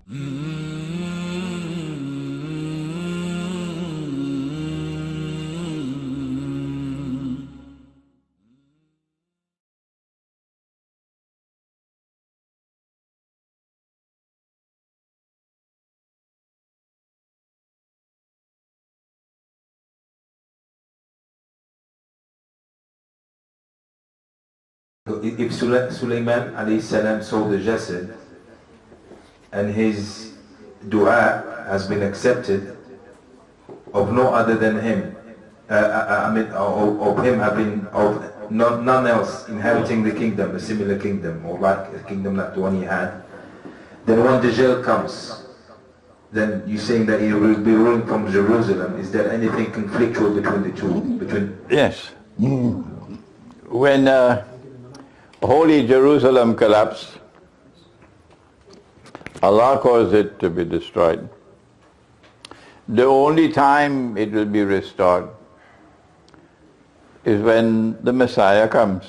If Sulaiman alayhi salam saw the jasad and his dua has been accepted of no other than him, of him having, of none else inheriting the kingdom, a similar kingdom, or like a kingdom like the one he had, then when Dajjal comes, then you're saying that he will be ruling from Jerusalem. Is there anything conflictual between the two? Yes. When Holy Jerusalem collapsed, Allah caused it to be destroyed. The only time it will be restored is when the Messiah comes.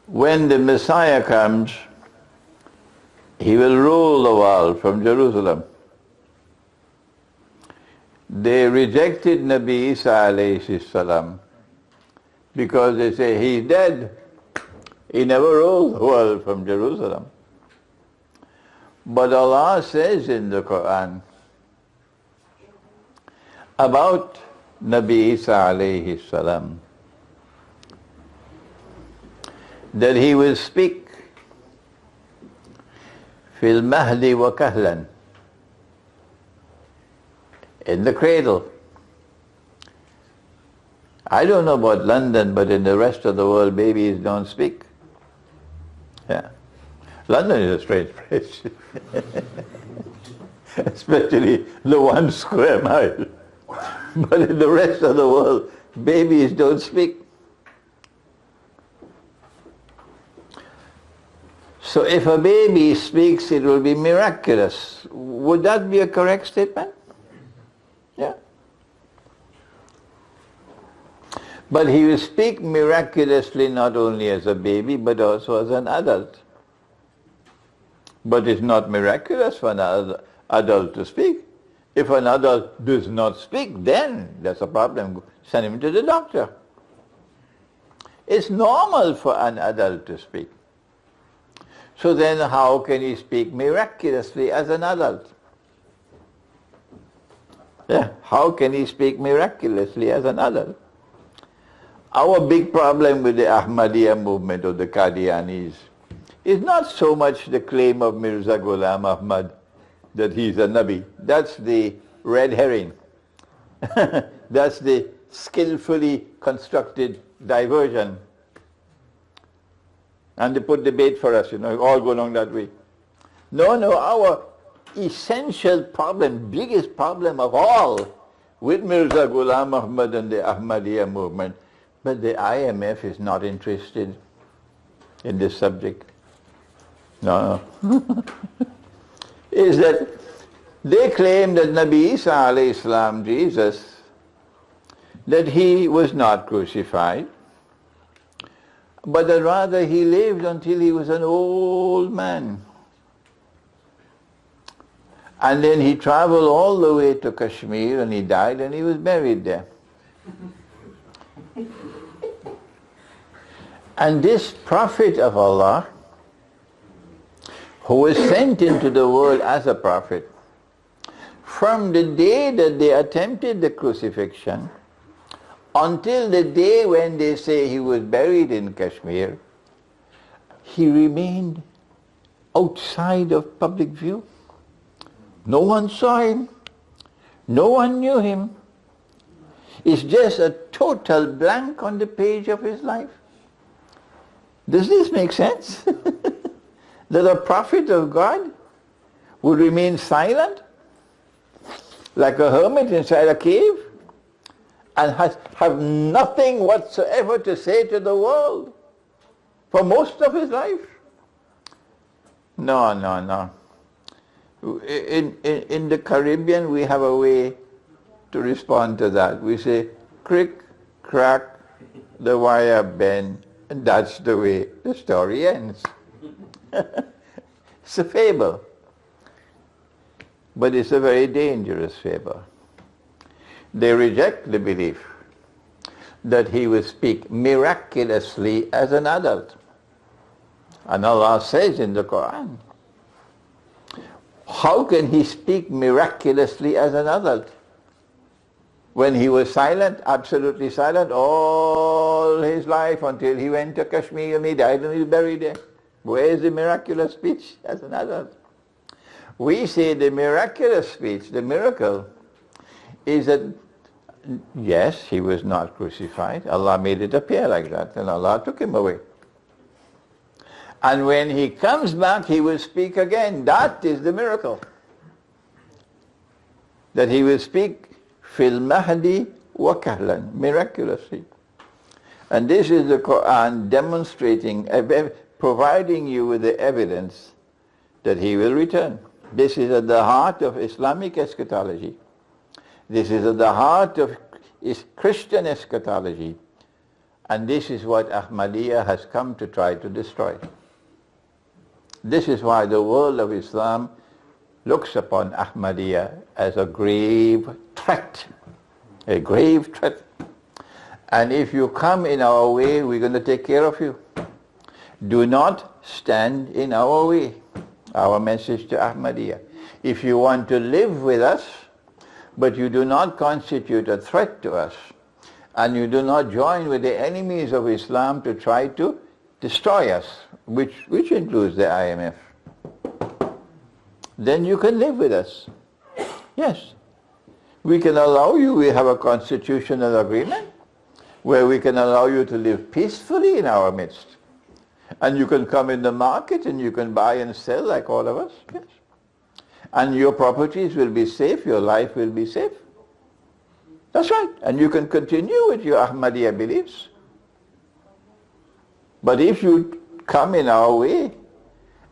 When the Messiah comes, he will rule the world from Jerusalem. They rejected Nabi Isa alayhi salam because they say he's dead. He never ruled the world from Jerusalem. But Allah says in the Quran about Nabi Isa alayhi salam that he will speak fil mahdi wa kahlan, in the cradle. I don't know about London, but in the rest of the world babies don't speak. Yeah. London is a strange place. Especially the 1 square mile. But in the rest of the world, babies don't speak. So if a baby speaks, it will be miraculous. Would that be a correct statement? Yeah. But he will speak miraculously not only as a baby, but also as an adult. But it's not miraculous for an adult to speak. If an adult does not speak, then there's a problem. Send him to the doctor. It's normal for an adult to speak. So then how can he speak miraculously as an adult? Yeah, how can he speak miraculously as an adult? Our big problem with the Ahmadiyya movement or the Qadianis is not so much the claim of Mirza Ghulam Ahmad that he's a Nabi. That's the red herring. That's the skillfully constructed diversion. And they put the bait for us, all go along that way. No, our essential problem, biggest problem of all with Mirza Ghulam Ahmad and the Ahmadiyya movement, but the IMF is not interested in this subject. No. Is that they claim that Nabi Isa alayhi salam, Jesus, that he was not crucified, but that rather he lived until he was an old man. And then he traveled all the way to Kashmir and he died and he was buried there. And this prophet of Allah, who was sent into the world as a prophet, from the day that they attempted the crucifixion until the day when they say he was buried in Kashmir, he remained outside of public view. No one saw him. No one knew him. It's just a total blank on the page of his life. Does this make sense? That a prophet of God would remain silent, like a hermit inside a cave, and have nothing whatsoever to say to the world for most of his life? No. In the Caribbean, we have a way to respond to that. We say, crick, crack, the wire bend, and that's the way the story ends. It's a fable. But it's a very dangerous fable. They reject the belief that he will speak miraculously as an adult. And Allah says in the Quran, how can he speak miraculously as an adult? When he was silent, absolutely silent, all his life until he went to Kashmir and he died and he's buried there. Where is the miraculous speech as an adult? We say the miraculous speech, the miracle, is that yes, he was not crucified. Allah made it appear like that and Allah took him away. And when he comes back, he will speak again. That is the miracle. That he will speak fil mahdi wa kahlan, miraculously. And this is the Quran demonstrating, providing you with the evidence that he will return. This is at the heart of Islamic eschatology. This is at the heart of Christian eschatology. And this is what Ahmadiyya has come to try to destroy. This is why the world of Islam looks upon Ahmadiyya as a grave threat. A grave threat. And if you come in our way, we're going to take care of you. Do not stand in our way. Our message to Ahmadiyya. If you want to live with us, but you do not constitute a threat to us, and you do not join with the enemies of Islam to try to destroy us, which includes the IMF, then you can live with us. Yes. We can allow you, we have a constitutional agreement where we can allow you to live peacefully in our midst. And you can come in the market and you can buy and sell like all of us. Yes. And your properties will be safe, your life will be safe. That's right. And you can continue with your Ahmadiyya beliefs. But if you come in our way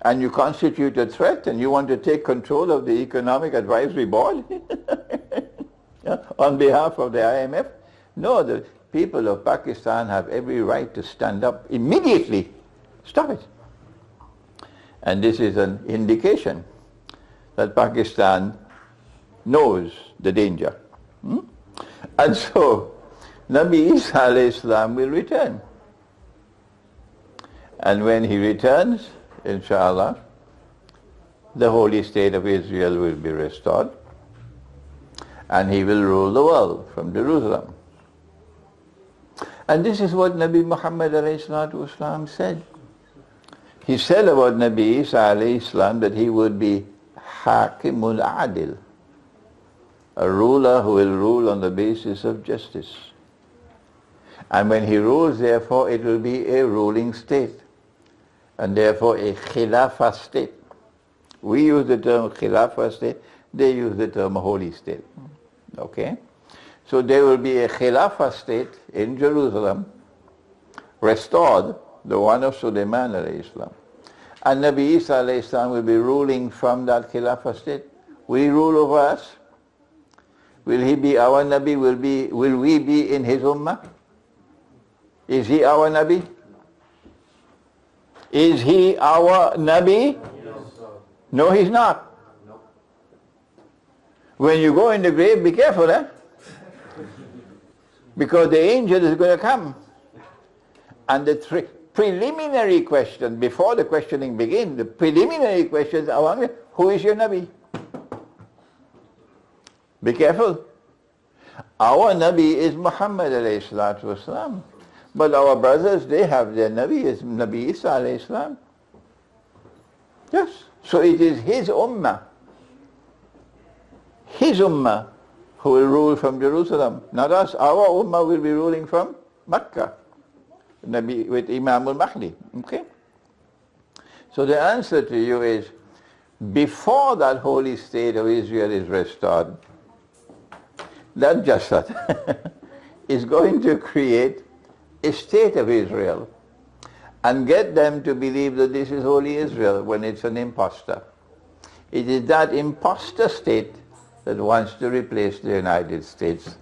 and you constitute a threat and you want to take control of the Economic Advisory Board on behalf of the IMF, no, the people of Pakistan have every right to stand up immediately. Stop it. And this is an indication that Pakistan knows the danger. And so, Nabi Isa alayhi salam will return. And when he returns, inshallah, the holy state of Israel will be restored. And he will rule the world from Jerusalem. And this is what Nabi Muhammad alayhi salatu wasalam said. He said about Nabi Isa alayhi salam that he would be Hakimul Adil, a ruler who will rule on the basis of justice. And when he rules, therefore, it will be a ruling state, and therefore a Khilafah state. We use the term Khilafah state, they use the term holy state. Okay? So there will be a Khilafah state in Jerusalem, restored, the one of Sulaiman alayhi salam. And Nabi Isa alayhi salam will be ruling from that Khilafah state. Will he rule over us? Will he be our Nabi? Will we be in his ummah? Is he our Nabi? Is he our Nabi? No, he's not. When you go in the grave, be careful, eh? Because the angel is going to come. And the preliminary question, before the questioning begins, the preliminary questions are, who is your Nabi? Be careful. Our Nabi is Muhammad alayhi salatu wasalam. But our brothers, they have their Nabi, is Nabi Isa alayhi salam. Yes. So it is his ummah. His ummah who will rule from Jerusalem. Not us. Our ummah will be ruling from Mecca. Nabi with Imam al-Mahdi. Okay? So the answer to you is, before that holy state of Israel is restored, that Jasad is going to create a state of Israel and get them to believe that this is holy Israel when it's an imposter. It is that imposter state that wants to replace the United States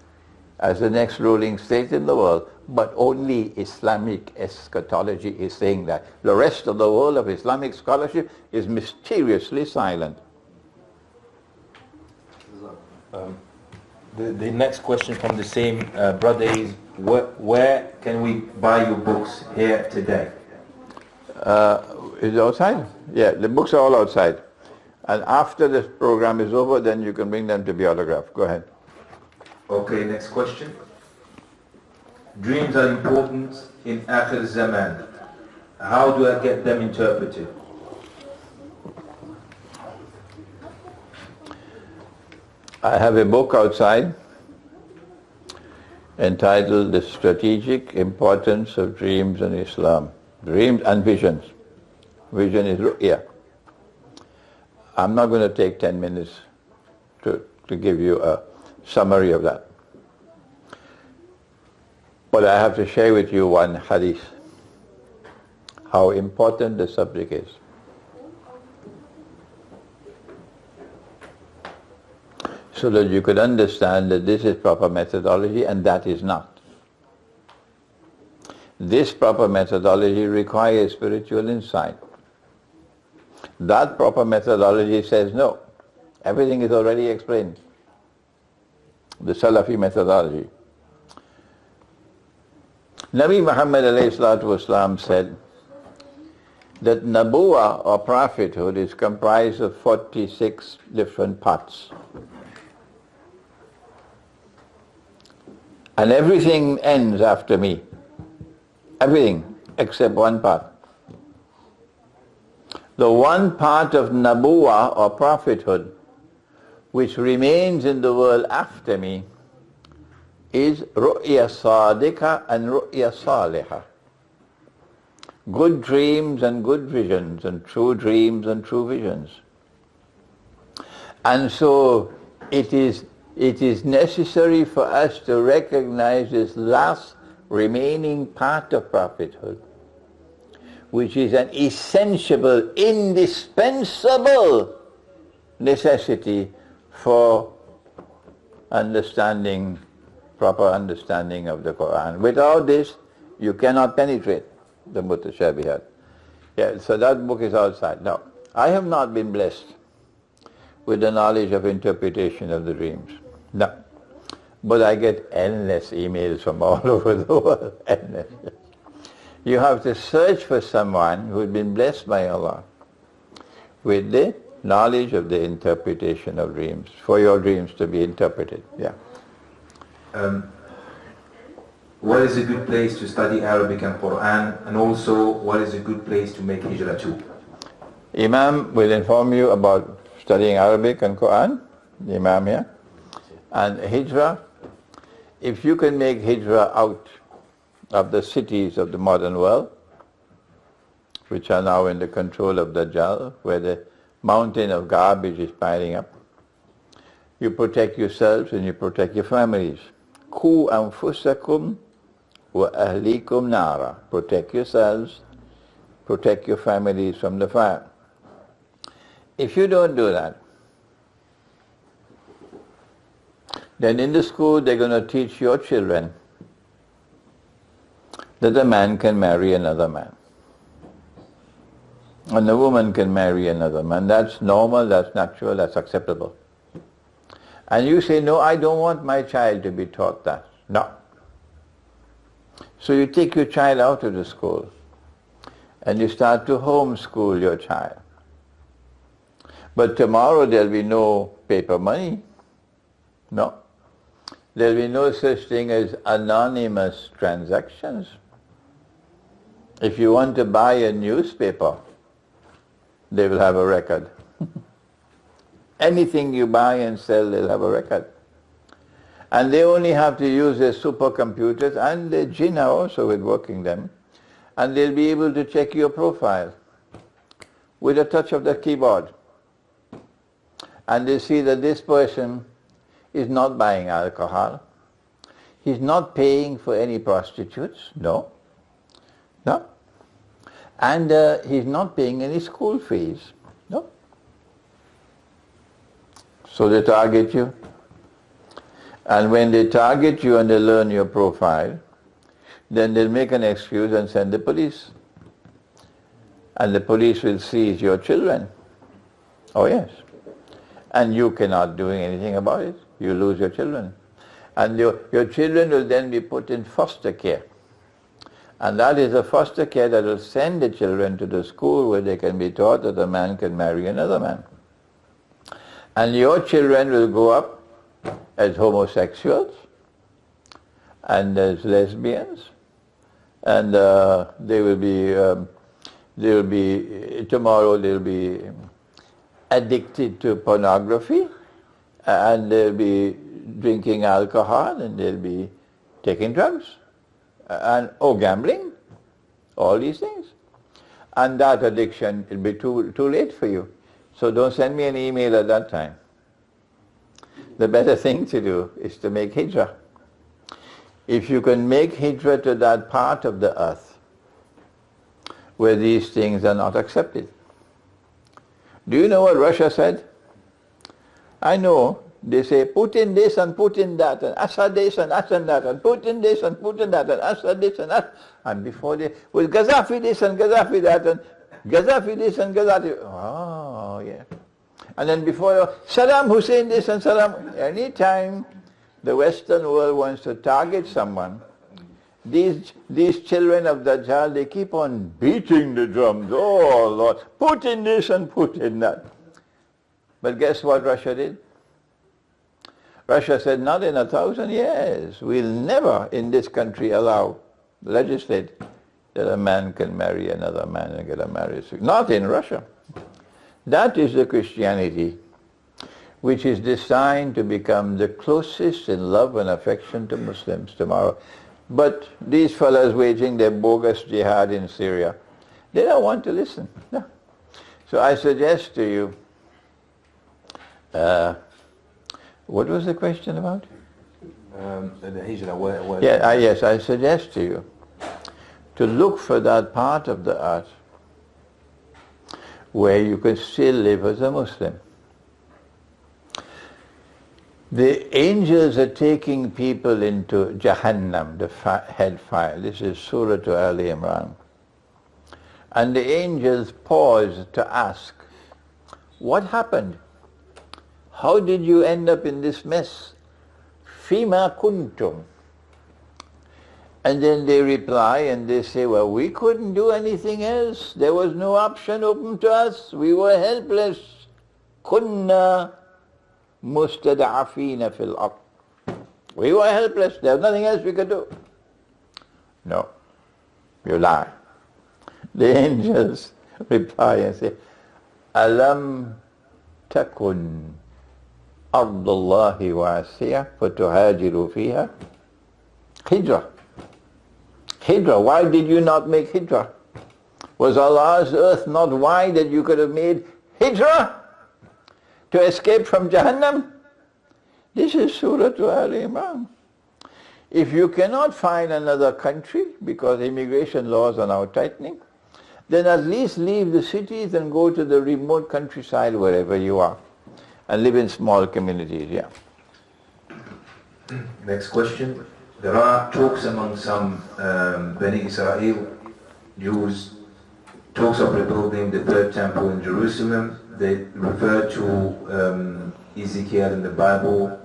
as the next ruling state in the world. but only Islamic eschatology is saying that. The rest of the world of Islamic scholarship is mysteriously silent. The next question from the same brother is, where can we buy your books here today? Is it outside? Yeah, the books are all outside. And after this program is over, then you can bring them to be autographed. Go ahead. Okay, next question. Dreams are important in Akhir Zaman. How do I get them interpreted? I have a book outside entitled The Strategic Importance of Dreams in Islam. Dreams and visions. Vision is ru'ya. I'm not going to take 10 minutes to give you a summary of that. But I have to share with you one hadith, how important the subject is. So that you could understand that this is proper methodology and that is not. This proper methodology requires spiritual insight. That proper methodology says no. Everything is already explained. The Salafi methodology. Nabi Muhammad ﷺ said that Nabuwa or prophethood is comprised of 46 different parts. And everything ends after me. Everything except one part. The one part of Nabuwa or prophethood which remains in the world after me is ru'ya sadiqa and ru'ya salihah. Good dreams and good visions, and true dreams and true visions. And so it is necessary for us to recognize this last remaining part of prophethood, which is an essential, indispensable necessity for understanding, proper understanding of the Quran. Without this, you cannot penetrate the mutashabihat. Yeah, so that book is outside. Now, I have not been blessed with the knowledge of interpretation of the dreams. No. But I get endless emails from all over the world. Endless. You have to search for someone who has been blessed by Allah with the knowledge of the interpretation of dreams, for your dreams to be interpreted. Yeah. What is a good place to study Arabic and Quran, and also what is a good place to make hijrah to? Imam will inform you about studying Arabic and Quran, the Imam here. And hijrah, if you can make hijrah out of the cities of the modern world, which are now in the control of Dajjal, where the mountain of garbage is piling up, you protect yourselves and you protect your families. Ku anfusakum wa ahlikum nara. Protect yourselves, protect your families from the fire. If you don't do that, then in the school they're going to teach your children that a man can marry another man. And a woman can marry another man. That's normal, that's natural, that's acceptable. And you say, no, I don't want my child to be taught that. No. So you take your child out of the school and you start to homeschool your child. But tomorrow there'll be no paper money. No. There'll be no such thing as anonymous transactions. If you want to buy a newspaper, they will have a record. Anything you buy and sell, they'll have a record. And they only have to use their supercomputers, and the jinn are also with working them, and they'll be able to check your profile with a touch of the keyboard. And they see that this person is not buying alcohol. He's not paying for any prostitutes. No. No. And he's not paying any school fees. No. So they target you. And when they target you and they learn your profile, then they'll make an excuse and send the police. And the police will seize your children. Oh yes. And you cannot do anything about it. You lose your children. And your children will then be put in foster care. And that is a foster care that will send the children to the school where they can be taught that a man can marry another man. And your children will grow up as homosexuals and as lesbians, and tomorrow they'll be addicted to pornography, and they'll be drinking alcohol, and they'll be taking drugs, and gambling, all these things. And that addiction will be too late for you. So don't send me an email at that time. The better thing to do is to make hijrah. If you can make hijrah to that part of the earth where these things are not accepted. Do you know what Russia said? I know. They say, Putin this and Putin that, and Assad this and Assad that, and Putin this and Putin that, and Assad this and Assad. And before they, well, Gaddafi this and Gaddafi that, and Gaddafi this and Gaddafi. Oh, yeah. And then before, Saddam Hussein this and Saddam. Anytime the Western world wants to target someone, these children of Dajjal, they keep on beating the drums. Oh, Lord, Putin this and Putin that. But guess what Russia did? Russia said, not in 1,000 years. We'll never in this country legislate that a man can marry another man and get a marriage. Not in Russia. That is the Christianity which is designed to become the closest in love and affection to Muslims tomorrow. But these fellows waging their bogus jihad in Syria, they don't want to listen. No. So I suggest to you, what was the question about? The hijrah. Yes, I suggest to you to look for that part of the earth where you can still live as a Muslim. The angels are taking people into Jahannam, the hellfire. This is Surah to Ali Imran. And the angels pause to ask, what happened? How did you end up in this mess? Fima kuntum. And then they reply and they say, well, we couldn't do anything else. There was no option open to us. We were helpless. Kunna mustada'afina fil ard. We were helpless. There was nothing else we could do. No, you lie. The angels reply and say, Alam takun ardullahi wasi'ah fatuhajiru fiha. Hijrah. Hijrah. Why did you not make hijrah? Was Allah's earth not wide that you could have made hijrah to escape from Jahannam? This is Surah to Ali Imran. If you cannot find another country because immigration laws are now tightening, then at least leave the cities and go to the remote countryside wherever you are and live in small communities. Yeah. Next question. There are talks among some Bani Israel Jews, talks of rebuilding the third temple in Jerusalem. They refer to Ezekiel in the Bible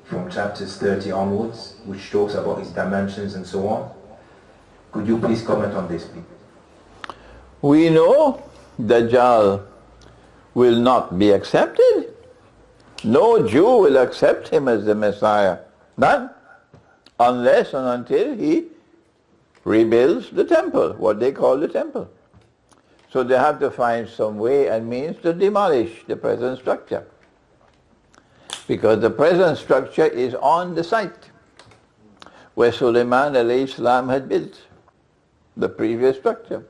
from chapters 30 onwards, which talks about its dimensions and so on. Could you please comment on this, please? We know Dajjal will not be accepted. No Jew will accept him as the Messiah. None. Unless and until he rebuilds the temple, what they call the temple. So they have to find some way and means to demolish the present structure. Because the present structure is on the site where Sulaiman alayhi salam had built the previous structure.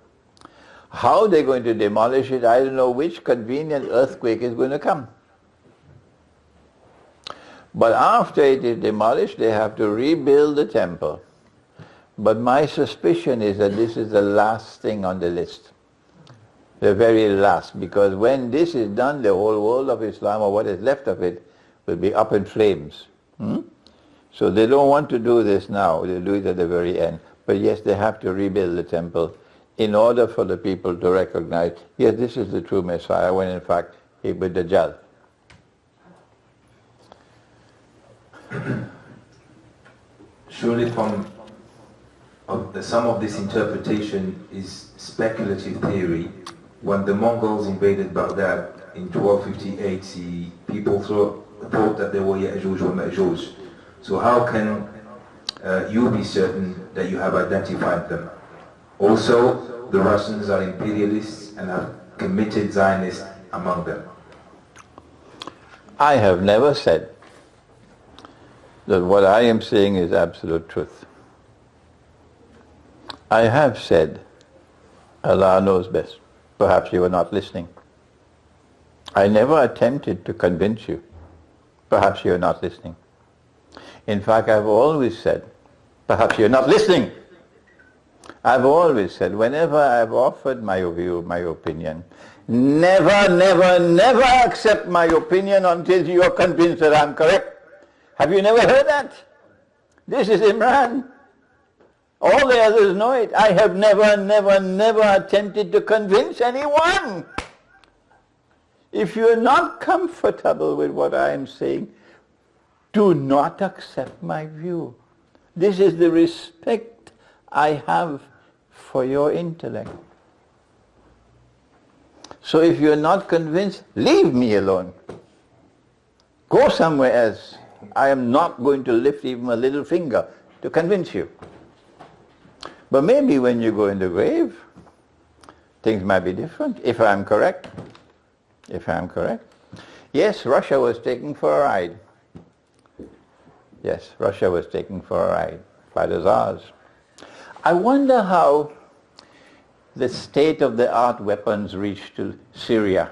How they're going to demolish it, I don't know which convenient earthquake is going to come. But after it is demolished, they have to rebuild the temple. But my suspicion is that this is the last thing on the list. The very last, because when this is done, the whole world of Islam, or what is left of it, will be up in flames. So they don't want to do this now, they'll do it at the very end. But yes, they have to rebuild the temple in order for the people to recognize, yes, this is the true Messiah, when in fact he was Dajjal. Surely some of this interpretation is speculative theory. When the Mongols invaded Baghdad in 1250 AD, people thought that they were Ya'juj or Ma'juj. So how can you be certain that you have identified them? Also, the Russians are imperialists and have committed Zionists among them. I have never said that what I am saying is absolute truth. I have said, Allah knows best. Perhaps you were not listening. I never attempted to convince you. Perhaps you are not listening. In fact, I've always said, perhaps you're not listening. I've always said, whenever I've offered my view, my opinion, never, never, never accept my opinion until you are convinced that I'm correct. Have you never heard that? This is Imran. All the others know it. I have never, never, never attempted to convince anyone. If you are not comfortable with what I am saying, do not accept my view. This is the respect I have for your intellect. So if you are not convinced, leave me alone. Go somewhere else. I am not going to lift even a little finger to convince you. But maybe when you go in the grave, things might be different, if I am correct. If I am correct. Yes, Russia was taken for a ride. Yes, Russia was taken for a ride by the Tsars. I wonder how the state-of-the-art weapons reached to Syria.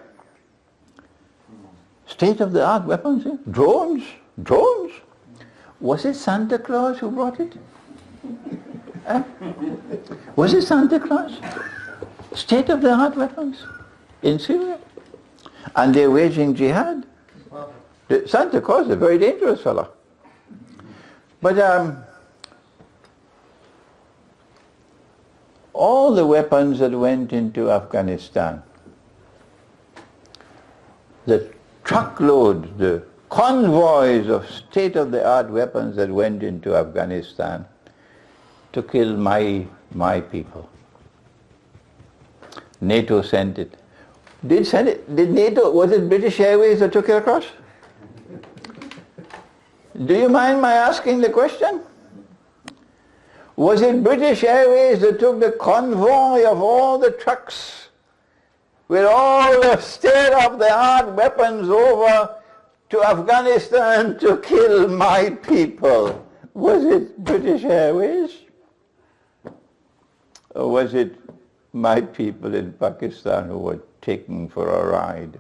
State-of-the-art weapons? Eh? Drones? Drones? Was it Santa Claus who brought it? Was it Santa Claus? State-of-the-art weapons in Syria. And they're waging jihad. Santa Claus is a very dangerous fellow. But all the weapons that went into Afghanistan, the truckloads, the convoys of state-of-the-art weapons that went into Afghanistan to kill my people. NATO sent it. Did NATO, was it British Airways that took it across? Do you mind my asking the question? Was it British Airways that took the convoy of all the trucks with all the state-of-the-art weapons over to Afghanistan to kill my people? Was it British Airways? Or was it my people in Pakistan who were taken for a ride?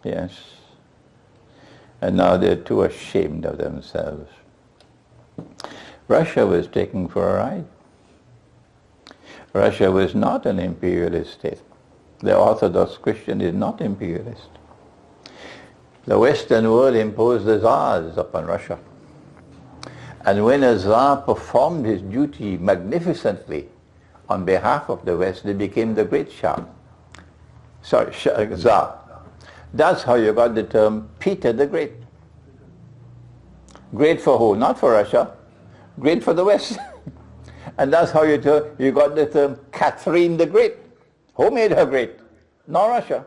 Yes. And now they're too ashamed of themselves. Russia was taken for a ride. Russia was not an imperialist state. The Orthodox Christian is not imperialist. The Western world imposed the Tsars upon Russia. And when a Tsar performed his duty magnificently on behalf of the West, they became the great Shah. Sorry, Tsar. That's how you got the term Peter the Great. Great for who? Not for Russia. Great for the West. And that's how you got the term Catherine the Great. Who made her great? Not Russia.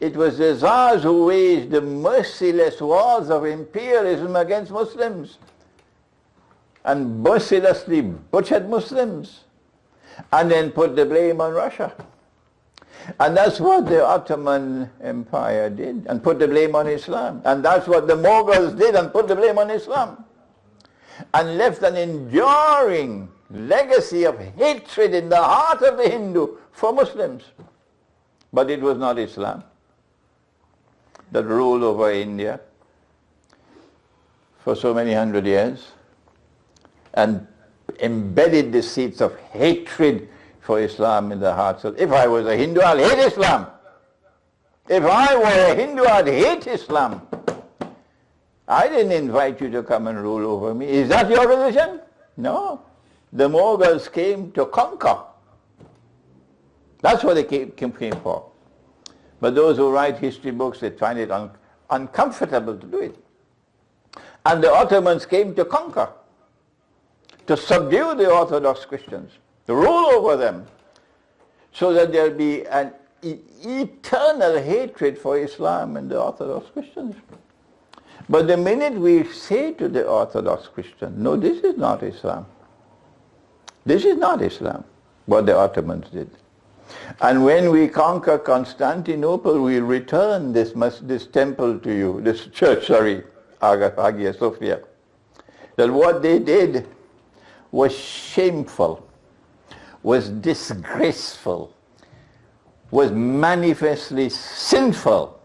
It was the Tsars who waged the merciless wars of imperialism against Muslims and mercilessly butchered Muslims and then put the blame on Russia. And that's what the Ottoman Empire did, and put the blame on Islam. And that's what the Mughals did, and put the blame on Islam. And left an enduring legacy of hatred in the heart of the Hindu for Muslims. But it was not Islam that ruled over India for so many hundred years and embedded the seeds of hatred for Islam in the hearts of... If I was a Hindu, I'll hate Islam. If I were a Hindu, I'd hate Islam. I didn't invite you to come and rule over me. Is that your religion? No. The Mughals came to conquer. That's what they came for. But those who write history books, they find it uncomfortable to do it. And the Ottomans came to conquer, to subdue the Orthodox Christians, to rule over them, so that there'll be an eternal hatred for Islam and the Orthodox Christians. But the minute we say to the Orthodox Christian, no, this is not Islam. This is not Islam, what the Ottomans did. And when we conquer Constantinople, we return this temple to you, this church, Hagia Sophia. That what they did was shameful, was disgraceful, was manifestly sinful,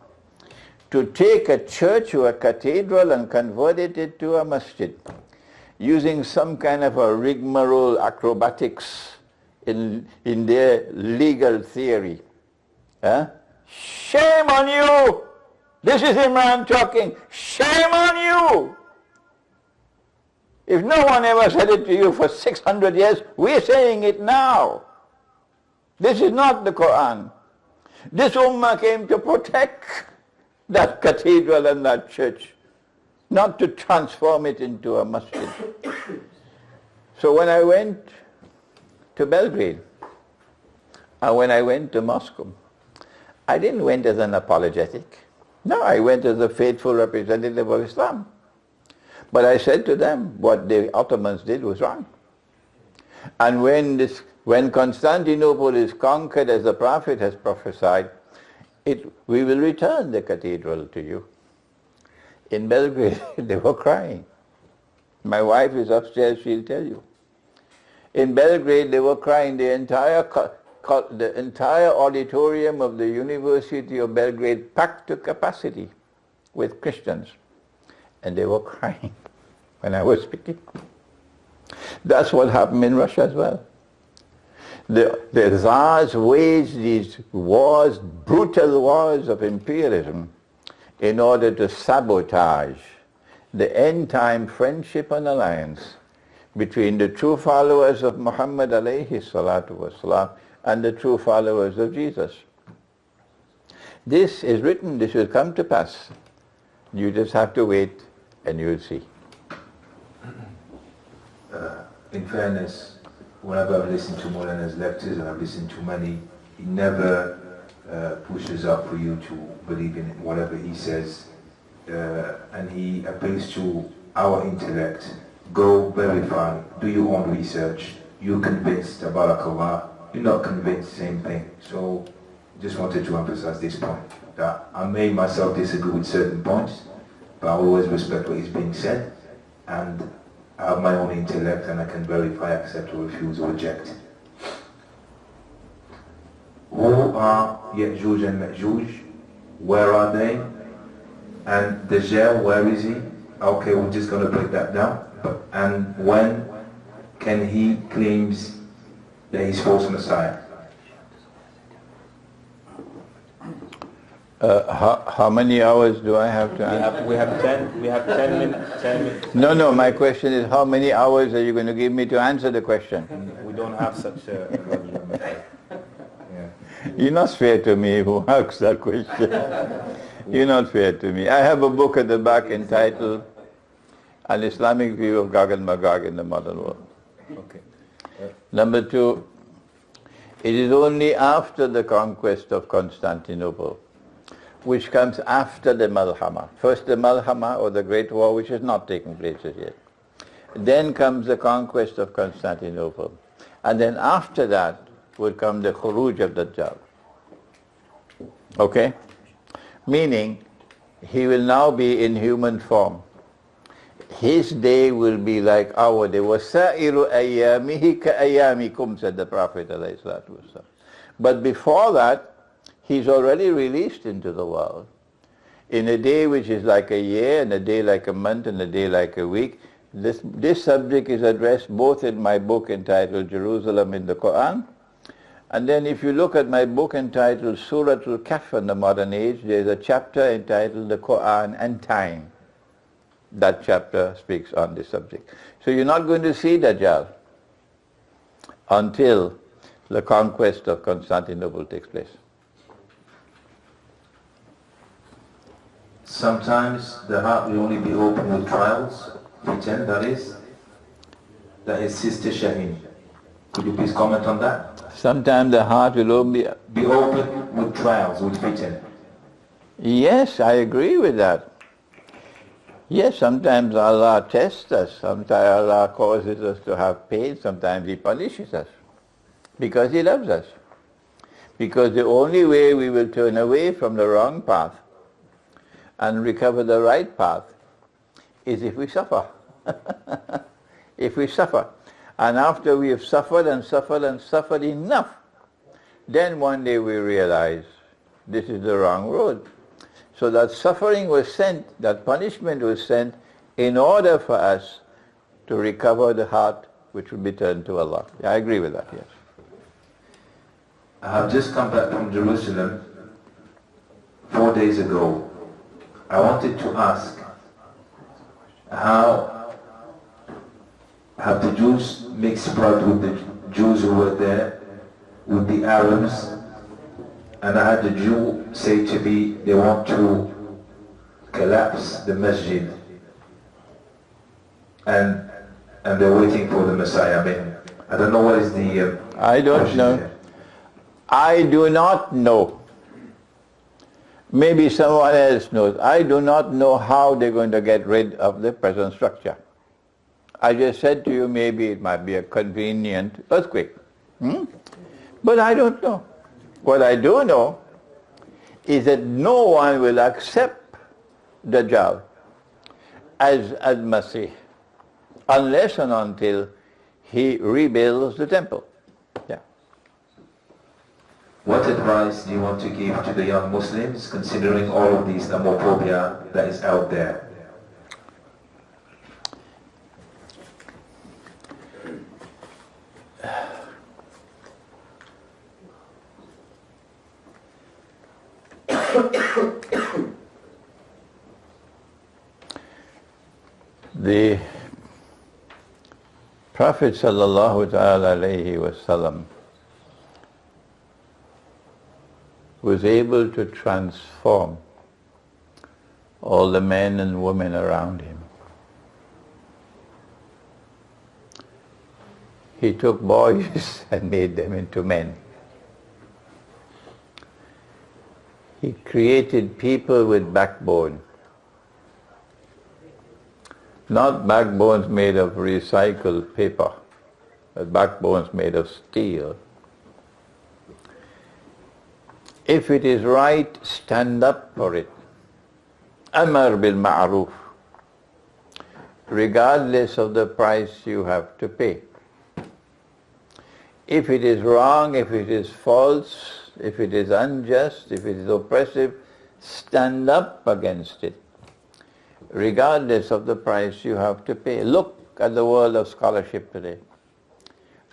to take a church or a cathedral and convert it to a masjid, using some kind of a rigmarole acrobatics in their legal theory. Shame on you! This is Imran talking. Shame on you! If no one ever said it to you for 600 years, we're saying it now. This is not the Quran. This ummah came to protect that cathedral and that church, not to transform it into a masjid. So when I went to Belgrade, and when I went to Moscow, I didn't went as an apologetic. No, I went as a faithful representative of Islam. But I said to them, what the Ottomans did was wrong. And when Constantinople is conquered, as the Prophet has prophesied, we will return the cathedral to you. In Belgrade, they were crying. My wife is upstairs, she'll tell you. In Belgrade, they were crying. The entire auditorium of the University of Belgrade packed to capacity with Christians. And they were crying when I was speaking. That's what happened in Russia as well. The Tsars waged these wars, brutal wars of imperialism, in order to sabotage the end-time friendship and alliance between the true followers of Muhammad alayhi salatu wasalam and the true followers of Jesus. This is written, this will come to pass. You just have to wait and you'll see. In fairness, whenever I've listened to Maulana's lectures, and I've listened to many, he never pushes up for you to believe in whatever he says, and he appeals to our intellect. Go verify, do your own research. You're convinced, tabarakallah. You're not convinced, same thing. So just wanted to emphasize this point, that I may myself disagree with certain points, but I always respect what is being said, and I have my own intellect, and I can verify, accept, or refuse, or reject. Who are Ya'juj and Ma'juj? Where are they? And Dajjal, where is he? Okay, we're just going to break that down. And when can he claims that he's false Messiah? How many hours do I have to answer? We have 10 minutes. No, my question is, how many hours are you going to give me to answer the question? We don't have such a... You're not fair to me who asks that question. You're not fair to me. I have a book at the back entitled An Islamic View of Gog and Magog in the Modern World. Okay. Number two, it is only after the conquest of Constantinople, which comes after the Malhama. First the Malhama, or the Great War, which has not taken place as yet. Then comes the conquest of Constantinople. And then after that would come the Khuruj of Dajjal. Okay? Meaning, he will now be in human form. His day will be like our day. وَسَائِرُ أَيَّامِهِ كَأَيَّامِكُمْ, said the Prophet ﷺ. But before that, he's already released into the world. In a day which is like a year, and a day like a month, and a day like a week. This subject is addressed both in my book entitled Jerusalem in the Quran, and then if you look at my book entitled Suratul Kahf in the Modern Age, there's a chapter entitled The Quran and Time. That chapter speaks on this subject. So you're not going to see Dajjal until the conquest of Constantinople takes place. Sometimes the heart will only be open with trials, fitan, that is Sister Shaheen. Could you please comment on that? Sometimes the heart will only be open with trials, with fitan. Yes, I agree with that. Yes, sometimes Allah tests us, sometimes Allah causes us to have pain, sometimes He punishes us because He loves us. Because the only way we will turn away from the wrong path and recover the right path is if we suffer. If we suffer. And after we have suffered and suffered and suffered enough, then one day we realize this is the wrong road. So that suffering was sent, that punishment was sent in order for us to recover the heart which will be turned to Allah. I agree with that, yes. I have just come back from Jerusalem 4 days ago. I wanted to ask, how have the Jews mixed blood with the Jews who were there, with the Arabs? And I had a Jew say to me, they want to collapse the masjid. And they're waiting for the Messiah. I don't know what is the... I don't know. There. I do not know. Maybe someone else knows. I do not know how they're going to get rid of the present structure. I just said to you, maybe it might be a convenient earthquake. But I don't know. What I do know is that no one will accept Dajjal as Al-Masih unless and until he rebuilds the temple. Yeah. What advice do you want to give to the young Muslims considering all of this Islamophobia that is out there? The Prophet sallallahu ta'ala alayhi wasallam was able to transform all the men and women around him. He took boys and made them into men. He created people with backbone. Not backbones made of recycled paper, but backbones made of steel. If it is right, stand up for it. Amar bil ma'ruf, regardless of the price you have to pay. If it is wrong, if it is false, if it is unjust, if it is oppressive, stand up against it, regardless of the price you have to pay. Look at the world of scholarship today.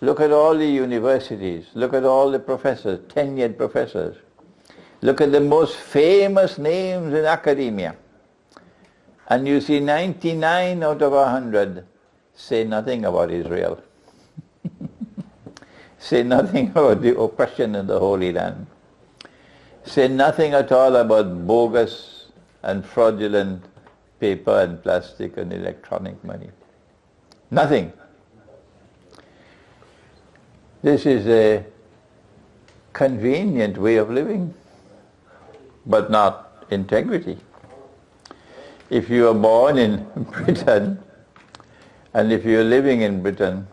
Look at all the universities. Look at all the professors, tenured professors. Look at the most famous names in academia. And you see 99 out of 100 say nothing about Israel. Say nothing about the oppression in the Holy Land. Say nothing at all about bogus and fraudulent paper and plastic and electronic money. Nothing. This is a convenient way of living, but not integrity. If you are born in Britain, and if you are living in Britain,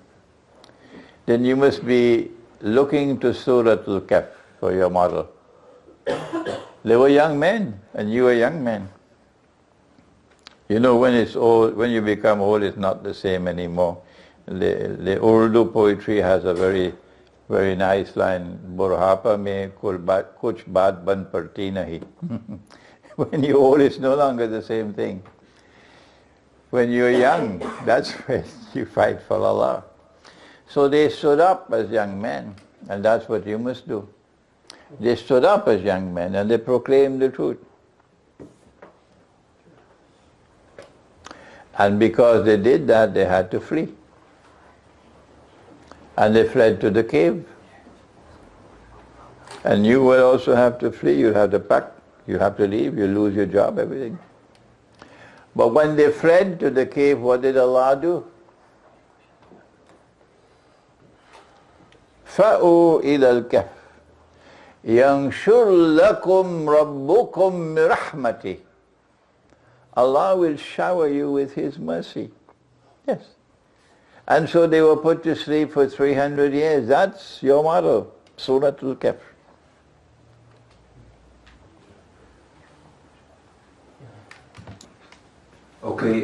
then you must be looking to Surat al-Kahf for your model. They were young men, and you were young men. You know, when it's old, when you become old, it's not the same anymore. The Urdu poetry has a very, very nice line. Burhapa mein kuch baat ban parti nahi. When you're old, it's no longer the same thing. When you're young, that's when you fight for Allah. So they stood up as young men, and that's what you must do. They stood up as young men, and they proclaimed the truth. And because they did that, they had to flee. And they fled to the cave. And you will also have to flee. You'll have to pack. You have to leave. You lose your job, everything. But when they fled to the cave, what did Allah do? فَأُوا إِلَى الْكَهْفِ يَنْشُرْ لَكُمْ رَبُّكُمْ بِرَحْمَتِهِ. Allah will shower you with His mercy. Yes. And so they were put to sleep for 300 years. That's your model, Suratul Kahf. Okay,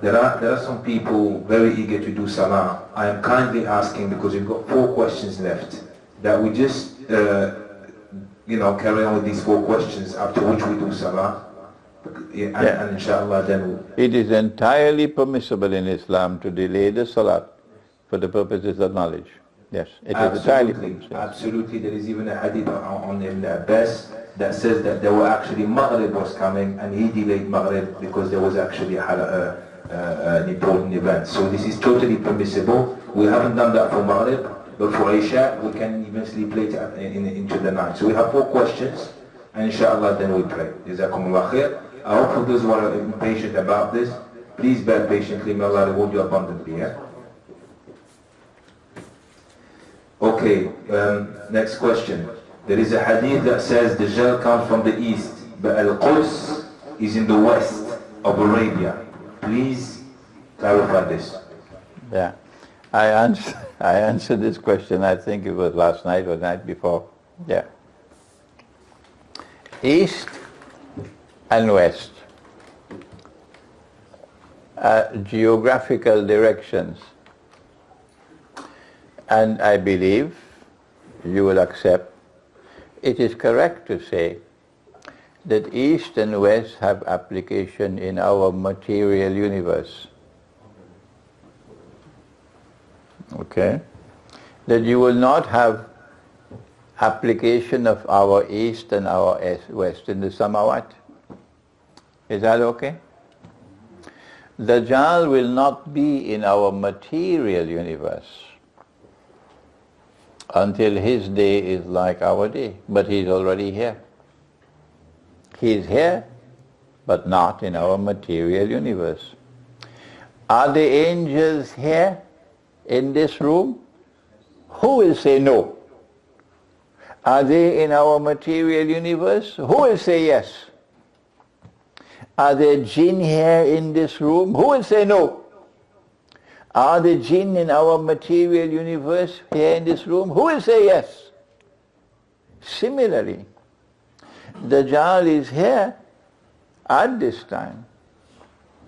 there are some people very eager to do salah. I am kindly asking, because we've got 4 questions left, that we just carry on with these 4 questions, after which we do salah. And inshallah then it is entirely permissible in Islam to delay the salat for the purposes of knowledge. Yes, it is entirely permissible. Absolutely. There is even a hadith on Ibn Abbas that says that there were actually Maghrib was coming and he delayed Maghrib because there was actually an important event. So this is totally permissible. We haven't done that for Maghrib, but for Isha we can even sleep later into the night. So we have 4 questions and inshallah then we pray. Jazakumullah khair. I hope for those who are impatient about this, please bear patiently. May Allah reward you abundantly. Yeah? Okay, next question. There is a hadith that says the Dajjal comes from the east, but Al-Quds is in the west of Arabia. Please clarify this. Yeah, I answered this question, I think it was last night or the night before. Yeah. East and west geographical directions. And I believe you will accept it is correct to say that East and West have application in our material universe. Okay? That you will not have application of our East and our West in the Samawat. Is that okay? Dajjal will not be in our material universe until his day is like our day, but he's already here. He's here, but not in our material universe. Are the angels here in this room? Who will say no? Are they in our material universe? Who will say yes? Are there jinn here in this room? Who will say no? Are the jinn in our material universe here in this room? Who will say yes? Similarly, Dajjal is here at this time.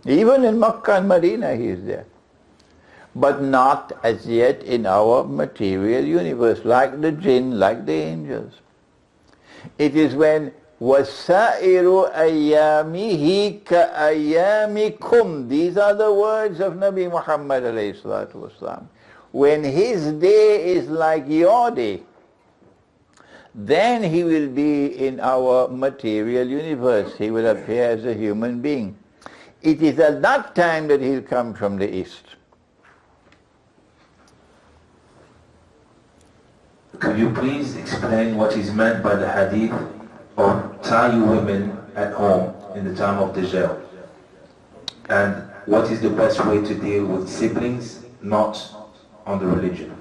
Even in Makkah and Medina he is there. But not as yet in our material universe, like the jinn, like the angels. It is when وَسَائِرُ أَيَّامِهِ كَأَيَّامِكُمْ. These are the words of Nabi Muhammad alayhi salatu wasalam. When his day is like your day, then he will be in our material universe. He will appear as a human being. It is at that time that he'll come from the east. Could you please explain what is meant by the hadith of tie women at home in the time of Dajjal? And what is the best way to deal with siblings not on the religion?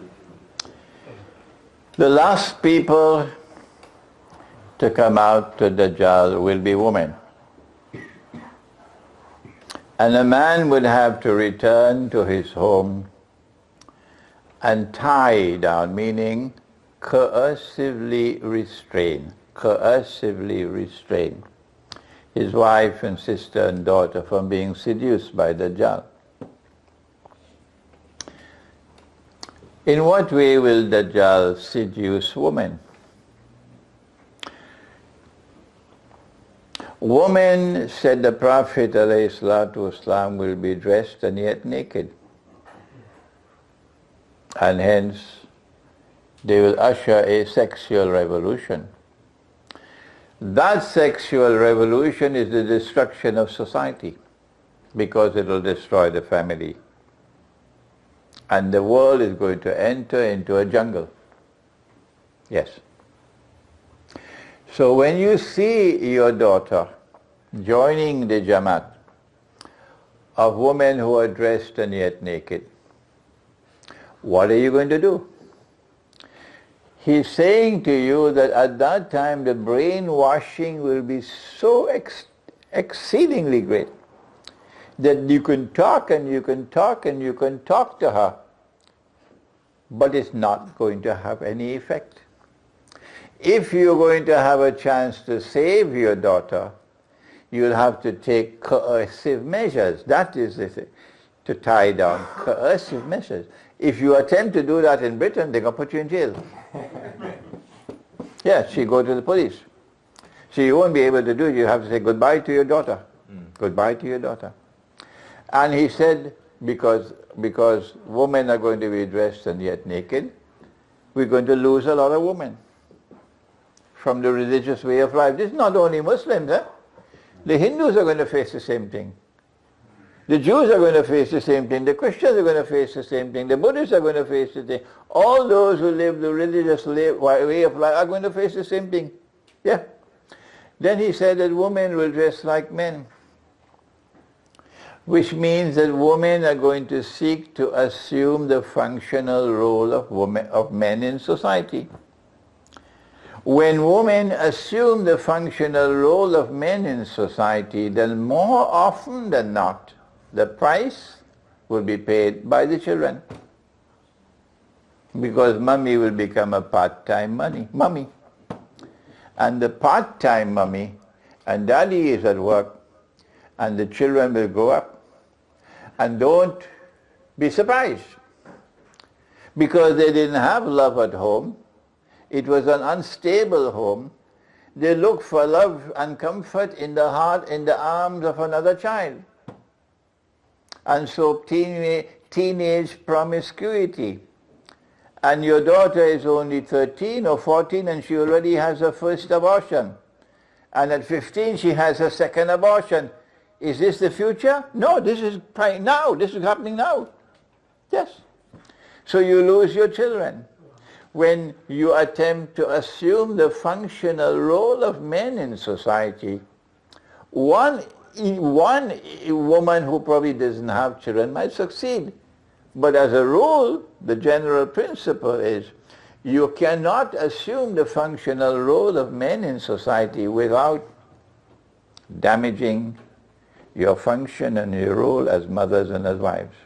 The last people to come out to Dajjal will be women. And a man would have to return to his home and tie down, meaning coercively restrain his wife and sister and daughter from being seduced by Dajjal. In what way will Dajjal seduce women? Women, said the Prophet ﷺ, will be dressed and yet naked. And hence, they will usher a sexual revolution. That sexual revolution is the destruction of society. because it will destroy the family. And the world is going to enter into a jungle. Yes. So when you see your daughter joining the Jamaat of women who are dressed and yet naked, what are you going to do? He's saying to you that at that time the brainwashing will be so exceedingly great that you can talk and you can talk and you can talk to her, but it's not going to have any effect. If you're going to have a chance to save your daughter, you'll have to take coercive measures. That is the thing, to tie down, coercive measures. If you attempt to do that in Britain, they're going to put you in jail. Yeah, she go to the police. So you won't be able to do it. You have to say goodbye to your daughter. Goodbye to your daughter. And he said, because women are going to be dressed and yet naked, we're going to lose a lot of women from the religious way of life. This is not only Muslims. The Hindus are going to face the same thing. The Jews are going to face the same thing. The Christians are going to face the same thing. The Buddhists are going to face the same. All those who live the religious way of life are going to face the same thing. Yeah. Then he said that women will dress like men, which means that women are going to seek to assume the functional role of men in society. When women assume the functional role of men in society, then more often than not, the price will be paid by the children. Because mummy will become a part-time mummy. And the part-time mummy, and daddy is at work, and the children will grow up. And don't be surprised, because they didn't have love at home. It was an unstable home. They look for love and comfort in the heart, in the arms of another child. And so teenage promiscuity. And your daughter is only 13 or 14 and she already has her first abortion. And at 15 she has her second abortion. Is this the future? No, this is now. This is happening now. Yes. So you lose your children. When you attempt to assume the functional role of men in society, one woman who probably doesn't have children might succeed. But as a rule, the general principle is you cannot assume the functional role of men in society without damaging your function and your role as mothers and as wives.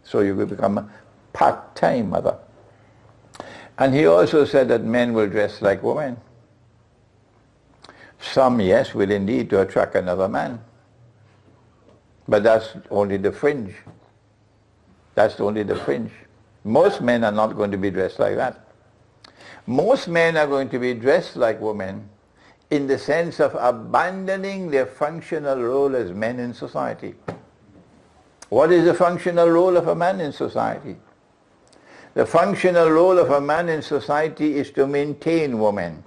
So you will become a part-time mother. And he also said that men will dress like women. Some, yes, will indeed to attract another man. But that's only the fringe. That's only the fringe. Most men are not going to be dressed like that. Most men are going to be dressed like women in the sense of abandoning their functional role as men in society. What is the functional role of a man in society? The functional role of a man in society is to maintain women.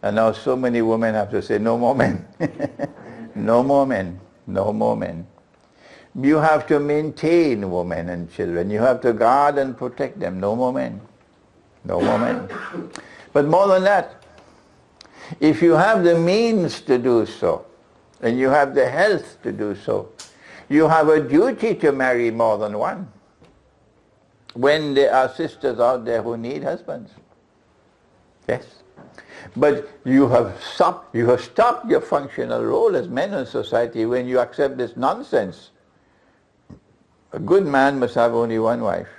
And now so many women have to say, no more men. No more men. No more men. You have to maintain women and children. You have to guard and protect them. No more men. No more men. But more than that, if you have the means to do so, and you have the health to do so, you have a duty to marry more than one. When there are sisters out there who need husbands. Yes. But you have stopped your functional role as men in society when you accept this nonsense. A good man must have only one wife.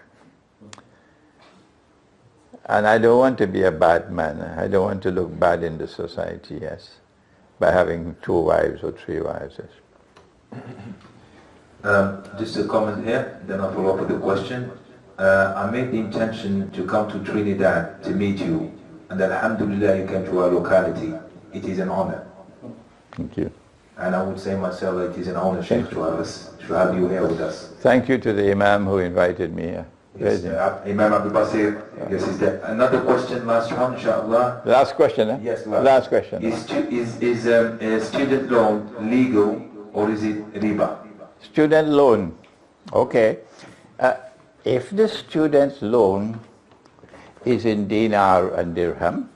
And I don't want to be a bad man. I don't want to look bad in the society, yes, by having 2 wives or 3 wives. Yes. Just a comment here, then I'll follow up with a question. I made the intention to come to Trinidad to meet you, and alhamdulillah you came to our locality. It is an honor. Thank you. And I would say myself that it is an honor, Sheikh, to have you here with us. Thank you to the Imam who invited me here. Yes, Imam Abdul Basir. Yes, is there another question? Last one, inshallah. Last question, eh? Yes, last question. Is student loan legal or is it riba? Student loan. Okay. If the student loan is in dinar and dirham,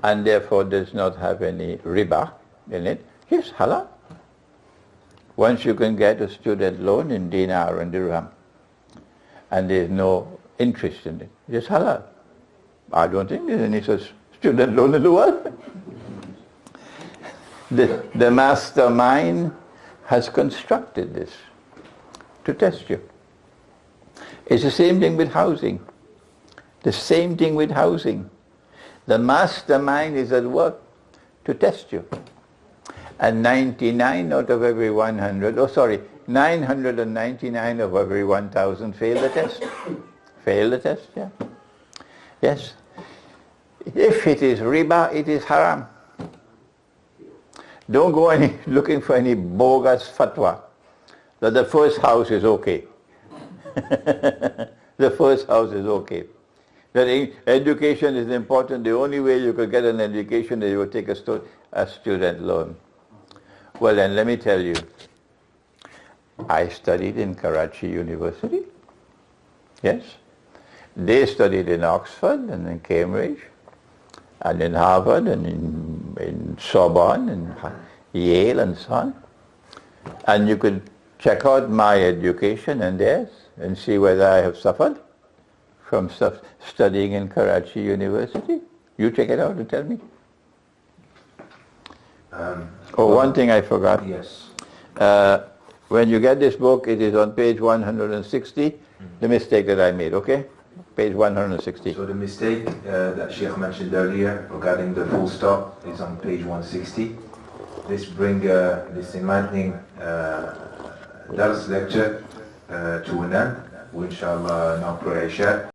and therefore does not have any riba in it, it's halal. Once you can get a student loan in dinar and dirham, and there's no interest in it, it's halal. I don't think there's any such student loan in the world. The mastermind has constructed this to test you. It's the same thing with housing. The same thing with housing. The mastermind is at work to test you. And 99 out of every 100, 999 of every 1,000 fail the test. Fail the test, yeah. Yes. If it is riba, it is haram. Don't go looking for any bogus fatwa that the first house is okay. The first house is okay. That education is important. The only way you could get an education is you would take a student loan. Well then, let me tell you, I studied in Karachi University. Yes. They studied in Oxford and in Cambridge and in Harvard and in Sorbonne and Yale and so on. And you could check out my education and theirs and see whether I have suffered from studying in Karachi University. You check it out and tell me. One thing I forgot. Yes. When you get this book, it is on page 160, the mistake that I made, okay? Page 160. So the mistake that Sheikh mentioned earlier regarding the full stop is on page 160. Let's bring this enlightening dars lecture to an end. We inshallah now pray Isha.